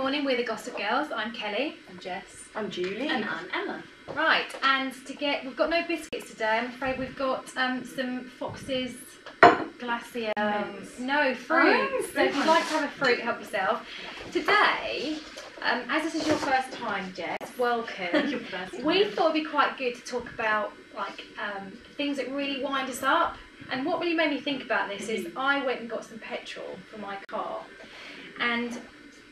morning, we're the Gossip Girls. I'm Kelly. I'm Jess. I'm Julie. And I'm Emma. Right, and we've got no biscuits today. I'm afraid we've got some Fox's Glacier. No, fruit. So if you'd like to have a fruit, help yourself. Today, as this is your first time, Jess, welcome. Your first time. We thought it'd be quite good to talk about things that really wind us up. And what really made me think about this is I went and got some petrol for my car, and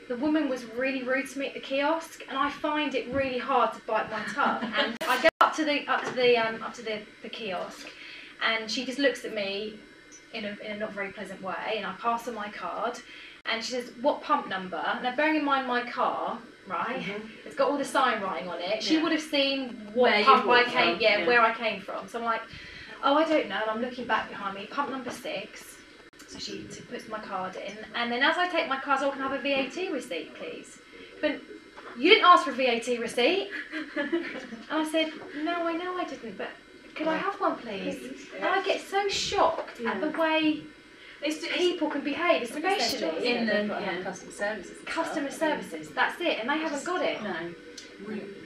the woman was really rude to me at the kiosk, and I find it really hard to bite my tongue. And I go up to the kiosk, and she just looks at me in a not very pleasant way, and I pass her my card, and she says, "What pump number?" Now, bearing in mind my car, right, it's got all the sign writing on it. She would have seen what pump I came, where I came from. So I'm like, "Oh, I don't know." And I'm looking back behind me, pump number 6. So she puts my card in, and then as I take my card, I can have a VAT receipt, please. But you didn't ask for a VAT receipt. And I said, "No, I know I didn't, but could I have one, please?" And I get so shocked at the way people can behave, especially in the customer services. Customer services, that's it, and they haven't got it. No.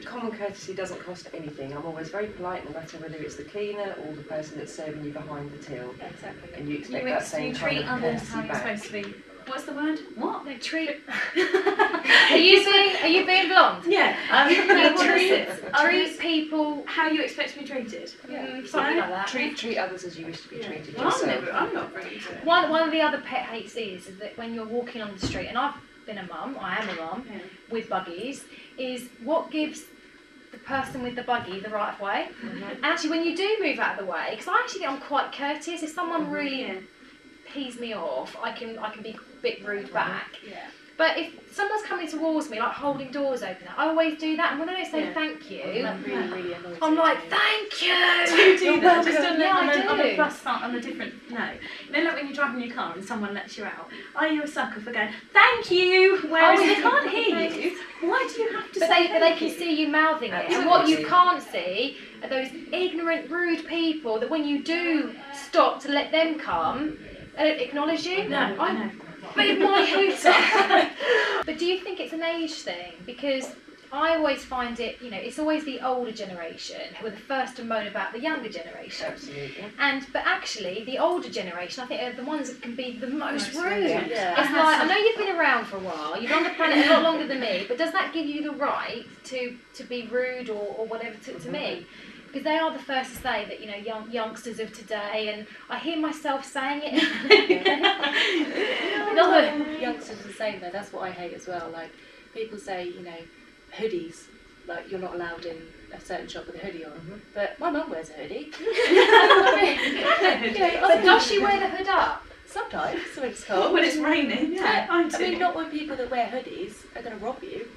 Common courtesy doesn't cost anything. I'm always very polite, no matter whether it's the cleaner or the person that's serving you behind the till. Exactly. And you expect that same kind of courtesy back. Supposed to be. What's the word? What? No, treat. Are you being blonde? Yeah. Treat people how you expect to be treated. Something like that. Treat others as you wish to be treated Well, yourself. I'm not rude. One of the other pet hates is that when you're walking on the street, and I've been a mum, I am a mum with buggies, is what gives the person with the buggy the right of way. And actually, when you do move out of the way, because I actually think I'm quite courteous. If someone really pees me off, I can be a bit rude back. Yeah. But if someone's coming towards me, like holding doors open, I always do that. And when I don't say thank you, Really annoying. I'm like, "Thank you." Do you do that? Just on I a plus on a different note. You know, like when you're driving your car and someone lets you out, are you a sucker for going, "Thank you"? Whereas they can't hear you. Why do you have to say But they can see you mouthing it. And what you can't see are those ignorant, rude people that when you do stop to let them come, they don't acknowledge you. No, I know. But in my hooter. But do you think it's an age thing? Because I always find it, it's always the older generation who are the first to moan about the younger generation. Absolutely. But actually, the older generation, I think, are the ones that can be the most rude. Yeah. It's like, I know you've been around for a while, you've been on the planet a lot longer than me, but does that give you the right to be rude or whatever to me? Because they are the first to say that, youngsters of today, and I hear myself saying it. Youngsters are the same though, that's what I hate as well. Like, people say, hoodies, like you're not allowed in a certain shop with a hoodie on. But my mum wears a hoodie. But does she wear the hood up? Sometimes, when it's cold. When it's raining, I mean, not when people that wear hoodies are going to rob you.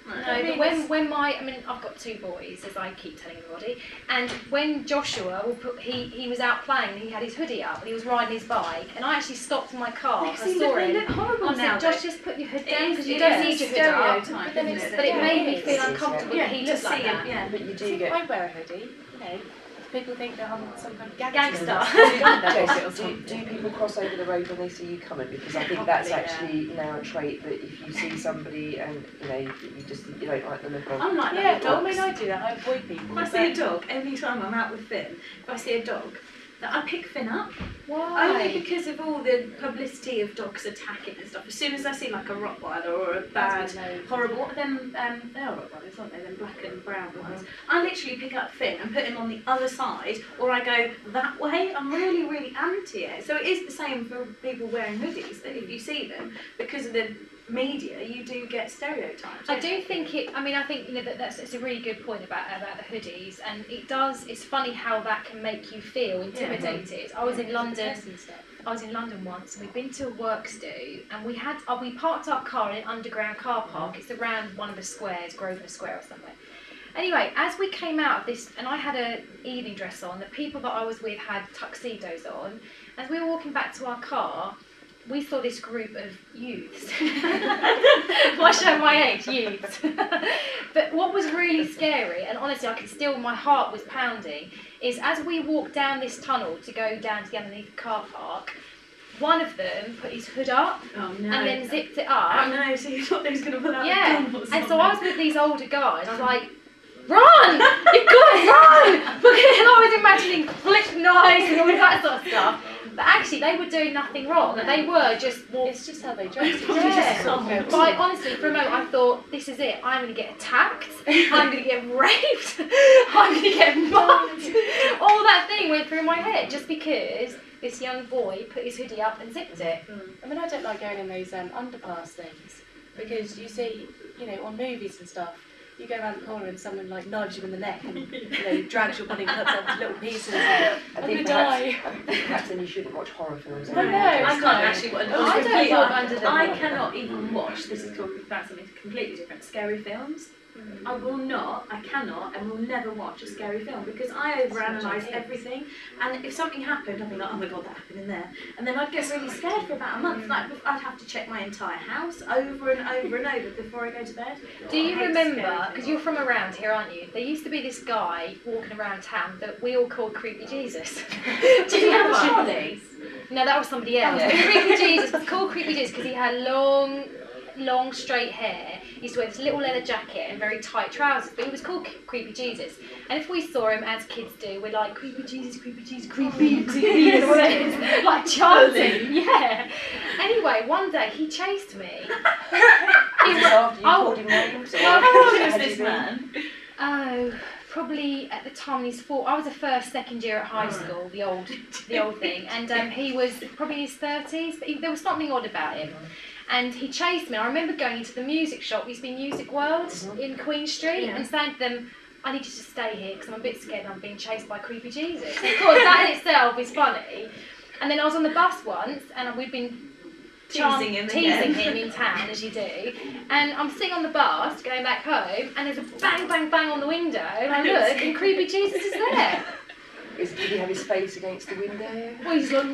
No, but when I've got 2 boys, as I keep telling everybody, and when Joshua he was out playing, and he had his hoodie up, and he was riding his bike, and I actually stopped in my car, I saw him, I said, "Josh, just put your hood down, because you don't need your hood up." But it made me feel uncomfortable that he looked like that. Yeah, But you do get... I wear a hoodie, people think that I'm some kind of Gangster. Jess, do people cross over the road when they see you coming? Because I think that's actually now a trait that if you see somebody and you don't like the look of. I'm like that. I mean, I do that. I avoid people. If I see a dog, every time I'm out with Finn, if I see a dog, I pick Finn up. Why? Only because of all the publicity of dogs attacking and stuff. As soon as I see like a Rottweiler or a bad, horrible, then they are Rottweilers, aren't they? Them black and brown ones. I literally pick up Finn and put him on the other side, or I go that way. I'm really, really anti it. So it is the same for people wearing hoodies. That if you see them, because of the media, you do get stereotypes. I do think I think it's a really good point about the hoodies, and it's funny how that can make you feel intimidated. I was in London once, and we'd been to a works do, and we parked our car in an underground car park. It's around one of the squares, Grosvenor Square or somewhere. Anyway, as we came out of this, and I had an evening dress on, the people that I was with had tuxedos on. As we were walking back to our car, we saw this group of youths. Why show my age? Youths. But what was really scary, and honestly my heart was pounding, is as we walked down this tunnel to go down to the underneath car park, one of them put his hood up Oh no. and then zipped it up. Oh no, so you thought they was going to pull out a Yeah, gun or something? and so I was with these older guys. I was like, run! You've got to run! Because I was imagining flick knives and all that sort of stuff. But actually, they were doing nothing wrong, and they were just. It's just how they dress. Yeah. But I, honestly, for a moment, I thought, this is it. I'm going to get attacked. I'm going to get raped. I'm going to get mugged. All that thing went through my head just because this young boy put his hoodie up and zipped it. I mean, I don't like going in those underpass things because you see, on movies and stuff, you go around the corner and someone like nudges you in the neck and drags your body and cuts off into little pieces. I I'm think gonna die. perhaps then you shouldn't watch horror films. No, no, I it's can't not. actually watch. I don't look under the I water. cannot even watch. This is talking about something completely different. Scary films. I will not. I cannot, and will never watch a scary film because I overanalyze everything. And if something happened, I'd be like, oh my god, that happened in there. And then I'd get really scared for about a month. Like I'd have to check my entire house over and over and over before I go to bed. Do you I hate remember, scary because films. you're from around here, aren't you? There used to be this guy walking around town that we all called Creepy Jesus. Do you remember? Charlie? No, that was somebody else. Yeah. But Creepy Jesus was called Creepy Jesus because he had long straight hair. He used to wear this little leather jacket and very tight trousers, but he was called Creepy Jesus. And if we saw him, as kids do, we're like, Creepy Jesus, Creepy Jesus, Creepy Jesus, like chanting. Yeah. Anyway, one day he chased me. After you called him names? How old was this man? Oh, probably at the time I was a first, second year at high school, the old thing, and he was probably in his 30s, but there was something odd about him. And he chased me. I remember going into the music shop, used to be Music World in Queen Street, and saying to them, I need you to stay here because I'm a bit scared and I'm being chased by Creepy Jesus. Of course, that in itself is funny. And then I was on the bus once, and we'd been teasing him in town, as you do. And I'm sitting on the bus, going back home, and there's a bang, bang, bang on the window, and I look, and Creepy Jesus is there. Did he have his face against the window? Well, he's like,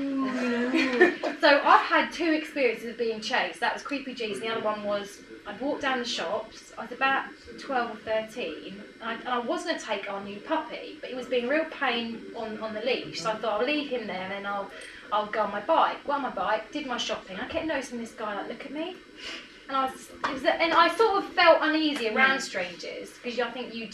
so I've had two experiences of being chased. That was Creepy Jesus, and the other one was I'd walked down the shops. I was about 12 or 13, and I was going to take our new puppy, but he was being a real pain on the leash. So I thought I'll leave him there, and then I'll go on my bike. Went on my bike, did my shopping. I kept noticing this guy like look at me, and I sort of felt uneasy around strangers because I think you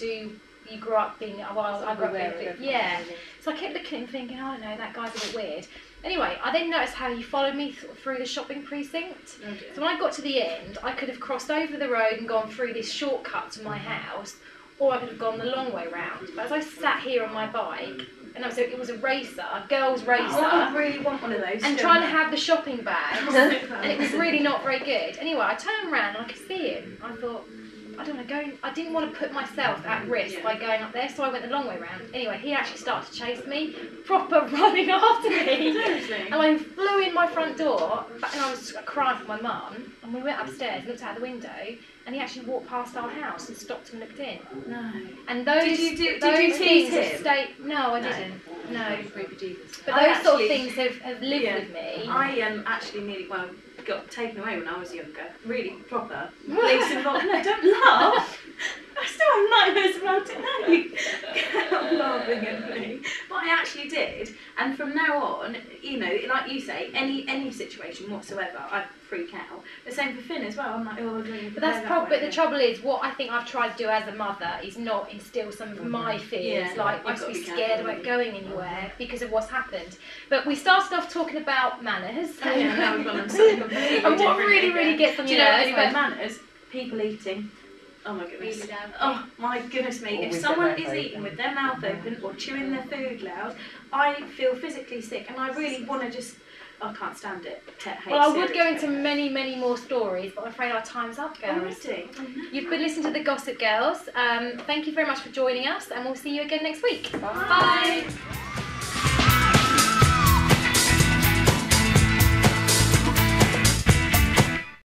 grew up being I grew up being yeah. So I kept looking at him thinking, I don't know, that guy's a bit weird. Anyway, I then noticed how he followed me through the shopping precinct. So when I got to the end, I could have crossed over the road and gone through this shortcut to my house, or I could have gone the long way round. But as I sat here on my bike, and it was a racer, a girl's racer. Oh, I really want one of those. And trying to have the shopping bags, and it was really not very good. Anyway, I turned around and I could see him. I thought, I don't want to go. I didn't want to put myself at risk by going up there, so I went the long way round. Anyway, he actually started to chase me, proper running after me. Seriously? And I flew in my front door, and I was crying for my mum. And we went upstairs, looked out the window, and he actually walked past our house and stopped and looked in. No. And those Did you tease things him? have stayed. No, I didn't. No. Creepy Jesus. But I those sort of actually- things have lived with me. I actually nearly got taken away when I was younger. Really proper. Police involved. No, don't laugh. I still have nightmares about it now. I'm laughing at me. But I actually did. And from now on, like you say, any situation whatsoever, I freak out. The same for Finn as well. I'm like, oh, I don't even But that's go probably that way. the trouble is what I think I've tried to do as a mother is not instill some of my fears. Yeah, like I you've used to got be to be scared careful. about going anywhere because of what's happened. But we started off talking about manners. Yeah, now we've gone on something completely And what different really, again. really gets on Do you your know nerves, anyway, but- manners, people eating. Oh my goodness. Really loud. Oh my goodness me. Or If with someone their is mouth eating open. with their mouth open or chewing their food loud, I feel physically sick and I really want to just, I can't stand it. Well, I would go into many, many more stories, but I'm afraid our time's up, girls. Already? You've been listening to the Gossip Girls. Thank you very much for joining us, and we'll see you again next week. Bye. Bye.